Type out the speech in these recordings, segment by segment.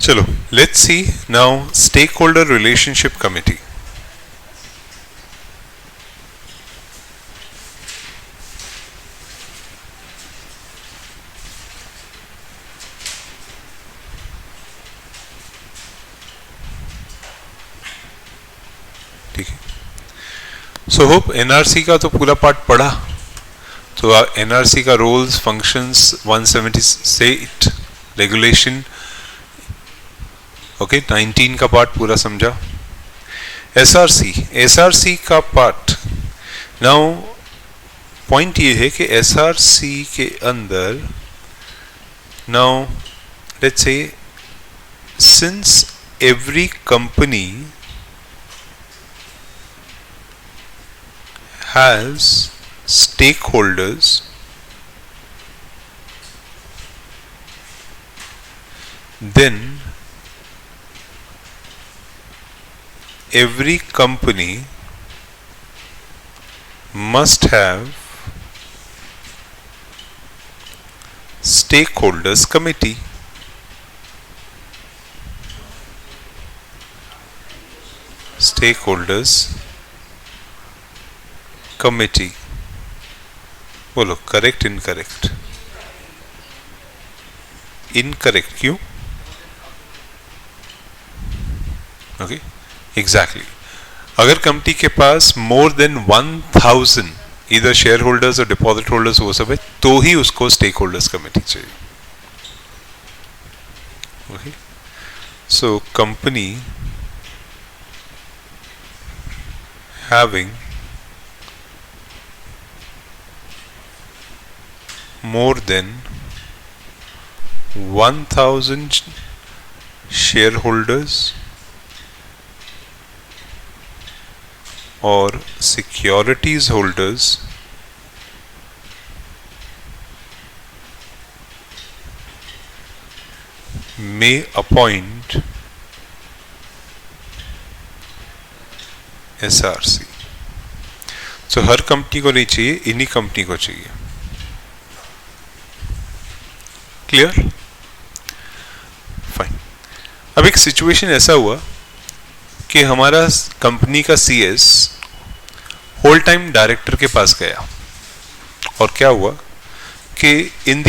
चलो let's see now stakeholder relationship committee. ठीक है. सो होप एनआरसी का तो पूरा पार्ट पढ़ा. तो एनआरसी का रोल्स फंक्शंस 178 रेगुलेशन ओके 19 का पार्ट पूरा समझा. एसआरसी का पार्ट. नाउ पॉइंट ये है कि एसआरसी के अंदर now let's say since every company has stakeholders, then every company must have stakeholders committee. Stakeholders committee. बोलो करेक्ट इनकरेक्ट. इनकरेक्ट क्यों? Okay exactly. अगर कंपनी के पास मोर देन 1000 इधर शेयर होल्डर्स और डिपॉजिट होल्डर्स वो सब है तो ही उसको स्टेक होल्डर्स कमिटी चाहिए. Okay so company having more than 1000 shareholders or securities holders may appoint SRC. तो हर कंपनी को नहीं चाहिए, इन्हीं कंपनी को चाहिए. क्लियर? फाइन. अब एक सिचुएशन ऐसा हुआ कि हमारा कंपनी का सीएस होल टाइम डायरेक्टर के पास गया और क्या हुआ कि in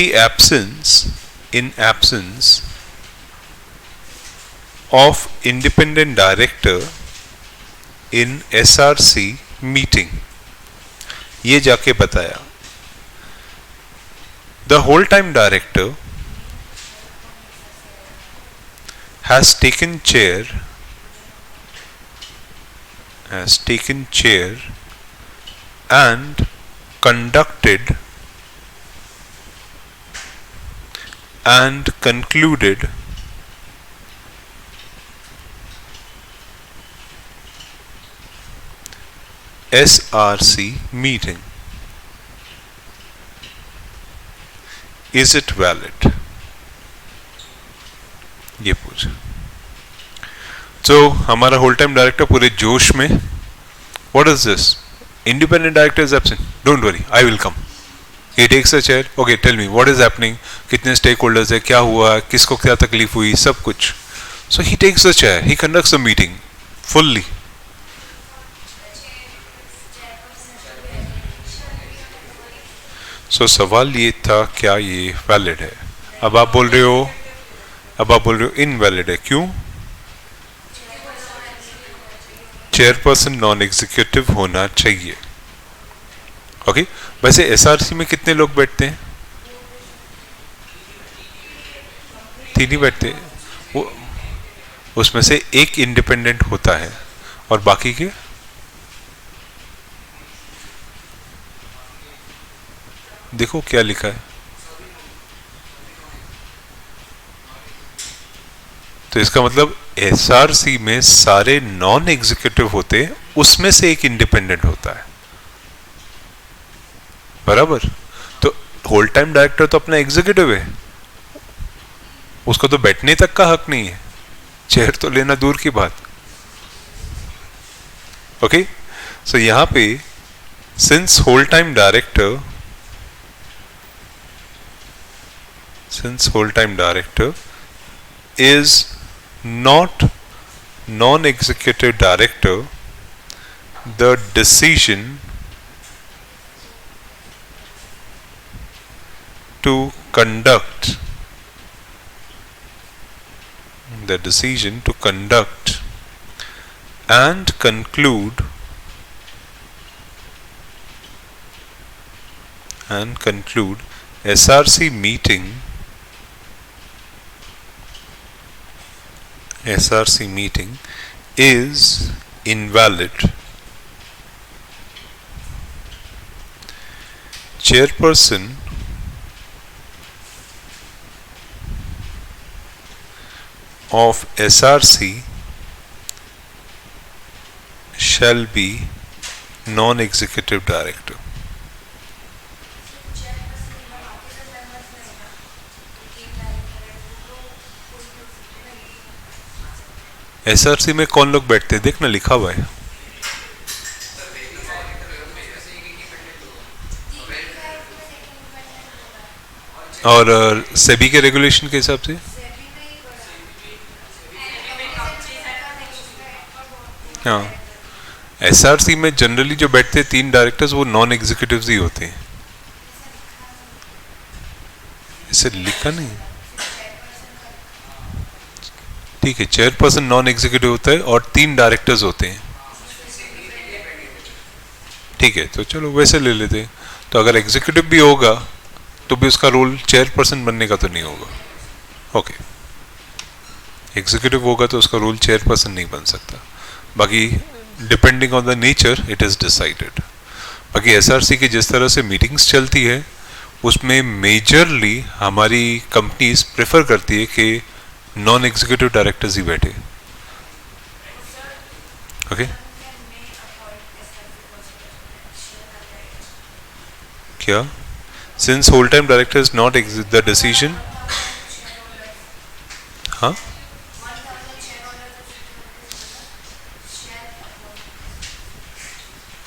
absence of independent director in SRC meeting ये जाके बताया the whole time director has taken chair and conducted and concluded SRC meeting. Is it valid? ये पूछा. तो हमारा होल टाइम डायरेक्टर पूरे जोश में what is this independent director is absent don't worry I will come. He takes a chair. Okay tell me what is happening. कितने stakeholders है, क्या हुआ, किसको क्या तकलीफ हुई, सब कुछ. So he takes a chair, he conducts a meeting fully. So सवाल ये था क्या ये वैलिड है. अब आप बोल रहे हो इनवैलिड है. क्यों? चेयरपर्सन नॉन एग्जीक्यूटिव होना चाहिए. ओके वैसे एसआरसी में कितने लोग बैठते हैं? 3 ही बैठते हैं. वो उसमें से एक इंडिपेंडेंट होता है और बाकी के देखो क्या लिखा है. तो इसका मतलब एसआरसी में सारे नॉन एग्जीक्यूटिव होते हैं, उसमें से एक इंडिपेंडेंट होता है. बराबर. तो होल टाइम डायरेक्टर तो अपना एग्जीक्यूटिव है, उसको तो बैठने तक का हक नहीं है, चेयर तो लेना दूर की बात. ओके सो यहां पे since whole time director is not non-executive director the decision to conduct and conclude SRC meeting is invalid. Chairperson of SRC shall be non-executive director. SRC में कौन लोग बैठते हैं देखना लिखा हुआ है और सेबी के रेगुलेशन के हिसाब से हाँ एसआरसी में जनरली जो बैठते हैं 3 डायरेक्टर्स वो नॉन एग्जीक्यूटिव्स ही होते हैं इसे लिखा नहीं ठीक है चेयरपर्सन नॉन एग्जीक्यूटिव होता है और 3 डायरेक्टर्स होते हैं ठीक है तो चलो वैसे ले लेते हैं तो अगर एग्जीक्यूटिव भी होगा तो भी उसका रोल चेयरपर्सन बनने का तो नहीं होगा ओके एग्जीक्यूटिव होगा तो उसका रोल चेयरपर्सन नहीं बन सकता बाकी depending on the nature it is decided बाकी एसआरसी की जिस तरह से मीटिंग्स चलती है उसमें मेजरली हमारी कंपनीज प्रेफर करती है कि नॉन एग्जीक्यूटिव डायरेक्टर्स ही बैठे ओके क्या since whole time director is not the decision हाँ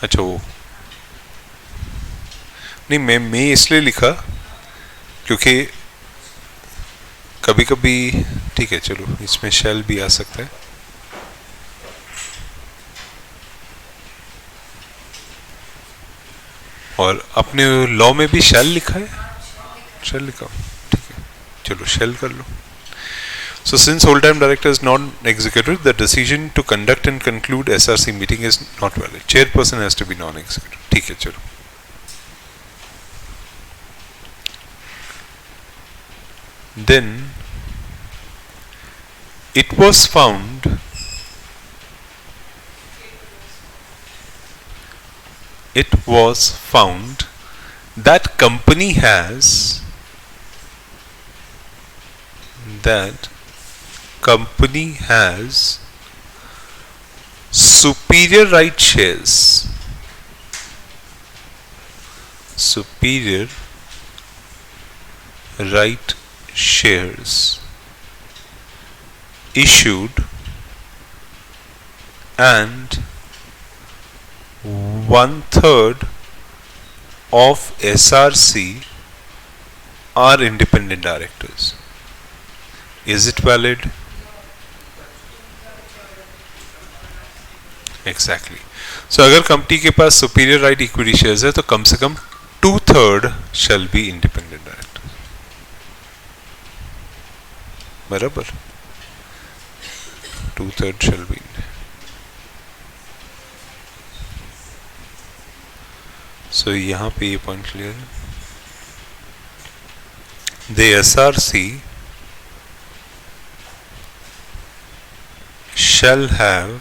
अच्छा वो नहीं मैं इसलिए लिखा क्योंकि कभी कभी ठीक है चलो इसमें शैल भी आ सकता है और अपने लॉ में भी शैल लिखा है शैल लिखा ठीक है चलो शैल कर लो So since whole time director is not executive, the decision to conduct and conclude SRC meeting is not valid. Chairperson has to be non-executive. ठीक है चलो. Then it was found that company has superior right shares issued and 1/3 of SRC are independent directors. Is it valid? Exactly. So अगर company के पास superior right equity shares है तो कम से कम 2/3 shall be independent directors. बराबर 2/3 shall be. So यहाँ पे ये point clear है. The SRC shall have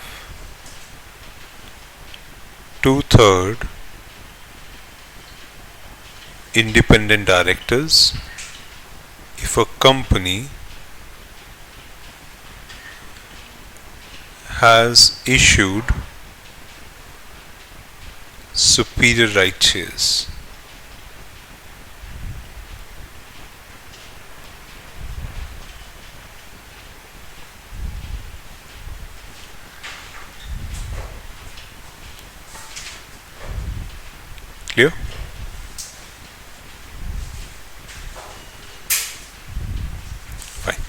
2/3 independent directors if a company has issued superior right shares. Clear? Fine.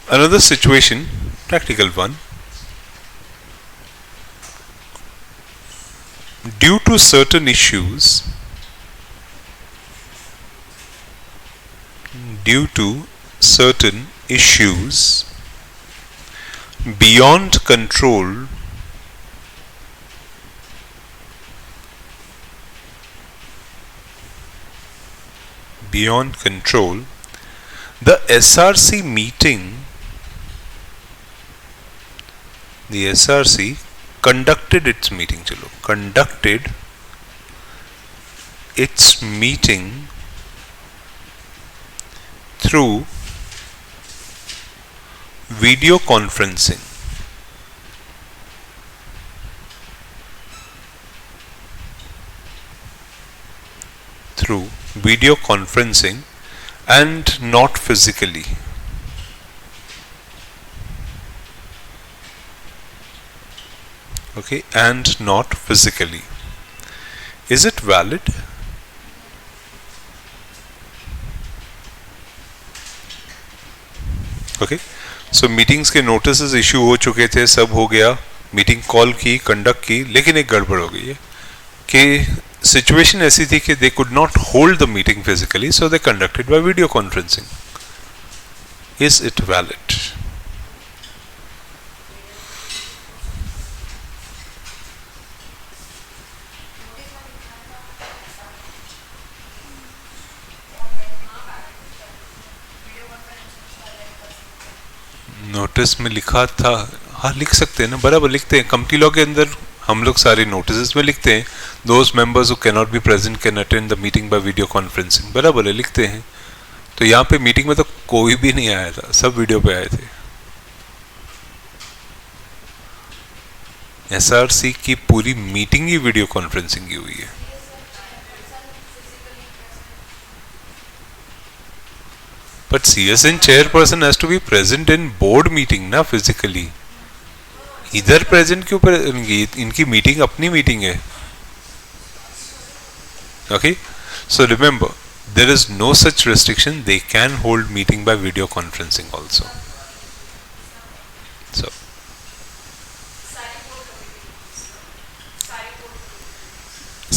Another situation Practical one. Due to certain issues, beyond control, the SRC conducted its meeting through video conferencing. And not physically. Okay, and not physically. Is it valid? Okay, so meetings के notice issue हो चुके थे, सब हो गया, meeting call की, conduct की, लेकिन एक गड़बड़ हो गई है कि सिचुएशन ऐसी थी कि they could not hold the meeting physically, so they conducted by video conferencing. Is it valid? Notice में लिखा था, हाँ लिख सकते हैं ना, बराबर लिखते हैं. कंपनी लॉ के अंदर हम लोग सारे नोटिस में लिखते हैं, those members who can not be present can attend the meeting by video conferencing. बराबर है, लिखते हैं. तो यहाँ पे मीटिंग में तो कोई भी नहीं आया था, सब वीडियो पे आए थे. एसआरसी की पूरी मीटिंग ही वीडियो कॉन्फ्रेंसिंग की हुई है. But CSN chairperson has to be present in board meeting ना physically. इधर प्रेजेंट क्यों इनकी मीटिंग अपनी मीटिंग है. Okay, so remember there is no such restriction. They can hold meeting by video conferencing also. So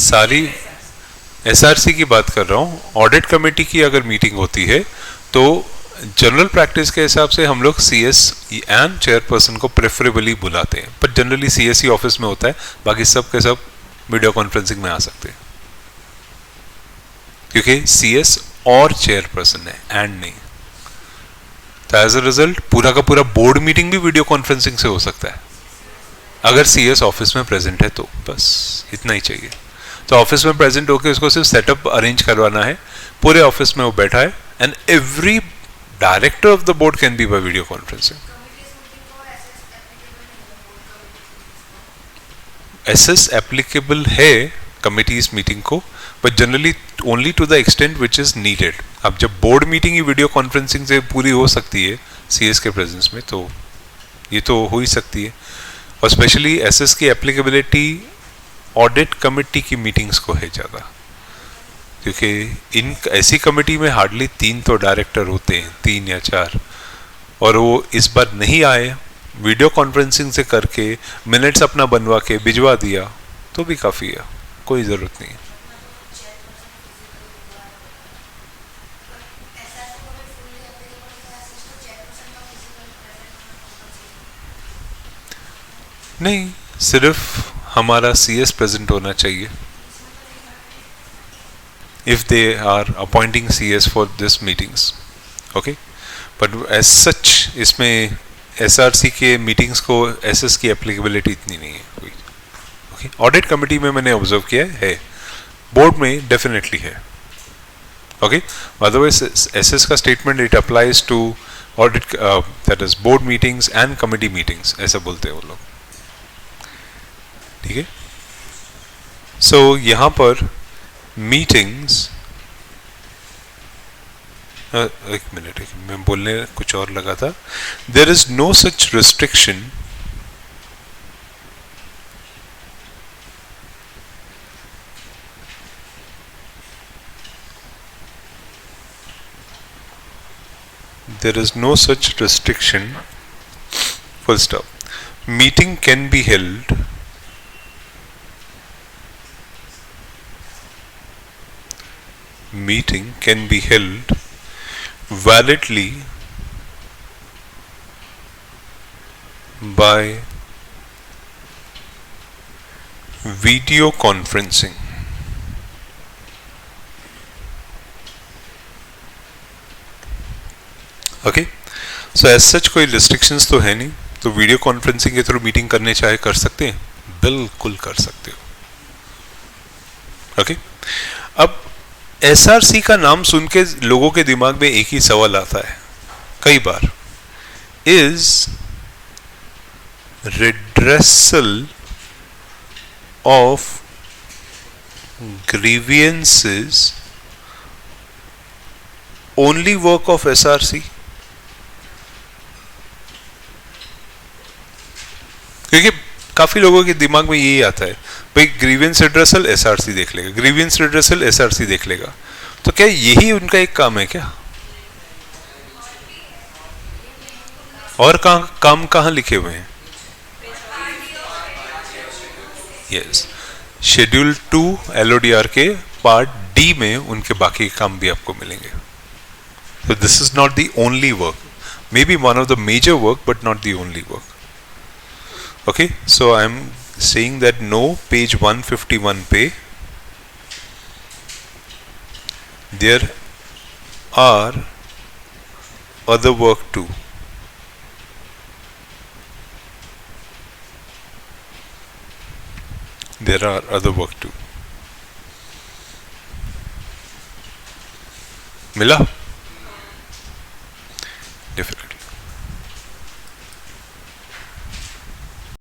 सारी SRC की बात कर रहा हूँ. ऑडिट कमेटी की अगर मीटिंग होती है तो जनरल प्रैक्टिस के हिसाब से हम लोग सीएस एंड चेयरपर्सन को प्रेफरेबली बुलाते हैं, पर जनरली सीएसई ऑफिस में होता है, बाकी सब के सब वीडियो कॉन्फ्रेंसिंग में आ सकते हैं क्योंकि सीएस और चेयरपर्सन है एंड नहीं. तो एज अ रिजल्ट पूरा का पूरा बोर्ड मीटिंग भी वीडियो कॉन्फ्रेंसिंग से हो सकता है अगर सीएस ऑफिस में प्रेजेंट है तो. बस इतना ही चाहिए. तो ऑफिस में प्रेजेंट होकर उसको सिर्फ सेटअप अरेंज करवाना है, पूरे ऑफिस में वो बैठा है, and every director of the board can be by video conferencing. SS applicable है कमिटीज मीटिंग को, but generally only to the extent which is needed. अब जब बोर्ड मीटिंग ही वीडियो कॉन्फ्रेंसिंग से पूरी हो सकती है सीएस के प्रेजेंस में, तो ये तो हो ही सकती है. और स्पेशली एसएस की एप्लीकेबिलिटी ऑडिट कमेटी की मीटिंग्स को है ज़्यादा, क्योंकि इन ऐसी कमेटी में हार्डली 3 तो डायरेक्टर होते हैं, 3 या 4, और वो इस बार नहीं आए, वीडियो कॉन्फ्रेंसिंग से करके मिनट्स अपना बनवा के भिजवा दिया तो भी काफ़ी है, कोई ज़रूरत नहीं. नहीं, सिर्फ हमारा सीएस प्रेजेंट होना चाहिए if they are appointing CS for this meetings. Okay, but as such इसमें SRC के मीटिंग्स को SS की एप्लीकेबिलिटी इतनी नहीं है कोई. ओके, ऑडिट कमेटी में मैंने ऑब्जर्व किया है, बोर्ड में डेफिनेटली है. ओके, अदरवाइज SS का statement it applies to audit, that is board meetings and committee meetings, ऐसा बोलते हैं वो लोग. ठीक है, सो यहाँ पर मीटिंग्स, एक मिनट मैं बोलने कुछ और लगा था. There is no such restriction full stop. Meeting can be held validly by video conferencing. Okay, so as such कोई रिस्ट्रिक्शंस तो है नहीं, तो वीडियो कॉन्फ्रेंसिंग के थ्रू मीटिंग करने चाहे कर सकते हैं, बिल्कुल कर सकते हो. ओके, अब एसआरसी का नाम सुन के लोगों के दिमाग में एक ही सवाल आता है कई बार, is redressal of grievances only work of SRC? क्योंकि काफी लोगों के दिमाग में यही आता है, भाई ग्रीवेंस रिड्रेसल एसआरसी देख लेगा, ग्रीवेंस रिड्रेसल एसआरसी देख लेगा. तो क्या यही उनका एक काम है क्या? और काम कहां लिखे हुए हैं? यस, शेड्यूल 2 LODR के पार्ट डी में उनके बाकी काम भी आपको मिलेंगे. So this is not the only work, maybe one of the major work but not the only work. Okay, so I am saying that no, page 151 पे there are other work too. There are other work too. मिला? Different.